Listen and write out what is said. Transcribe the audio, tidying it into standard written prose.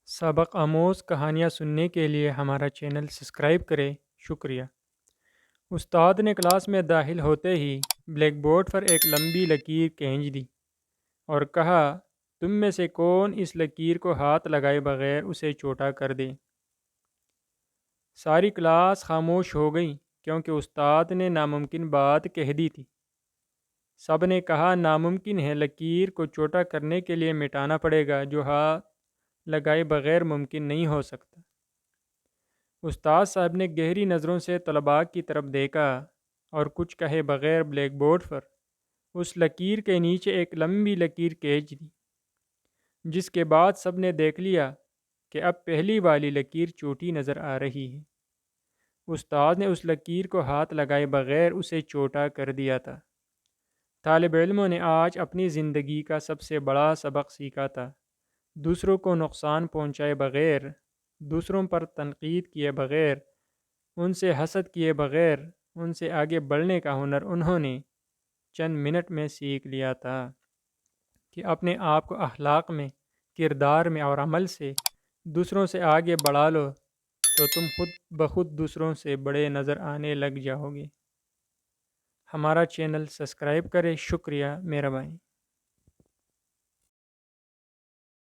سبق آموز کہانیاں سننے کے لیے ہمارا چینل سبسکرائب کریں۔ شکریہ۔ استاد نے کلاس میں داخل ہوتے ہی بلیک بورڈ پر ایک لمبی لکیر کھینچ دی اور کہا، تم میں سے کون اس لکیر کو ہاتھ لگائے بغیر اسے چھوٹا کر دے؟ ساری کلاس خاموش ہو گئی کیونکہ استاد نے ناممکن بات کہہ دی تھی۔ سب نے کہا، ناممکن ہے، لکیر کو چھوٹا کرنے کے لیے مٹانا پڑے گا جو ہاتھ لگائے بغیر ممکن نہیں ہو سکتا۔ استاد صاحب نے گہری نظروں سے طلباء کی طرف دیکھا اور کچھ کہے بغیر بلیک بورڈ پر اس لکیر کے نیچے ایک لمبی لکیر کھینچ دی، جس کے بعد سب نے دیکھ لیا کہ اب پہلی والی لکیر چھوٹی نظر آ رہی ہے۔ استاد نے اس لکیر کو ہاتھ لگائے بغیر اسے چھوٹا کر دیا تھا۔ طالب علموں نے آج اپنی زندگی کا سب سے بڑا سبق سیکھا تھا۔ دوسروں کو نقصان پہنچائے بغیر، دوسروں پر تنقید کیے بغیر، ان سے حسد کیے بغیر ان سے آگے بڑھنے کا ہنر انہوں نے چند منٹ میں سیکھ لیا تھا کہ اپنے آپ کو اخلاق میں، کردار میں اور عمل سے دوسروں سے آگے بڑھا لو تو تم خود بخود دوسروں سے بڑے نظر آنے لگ جاؤ گے۔ ہمارا چینل سبسکرائب کریں۔ شکریہ، مہربانی۔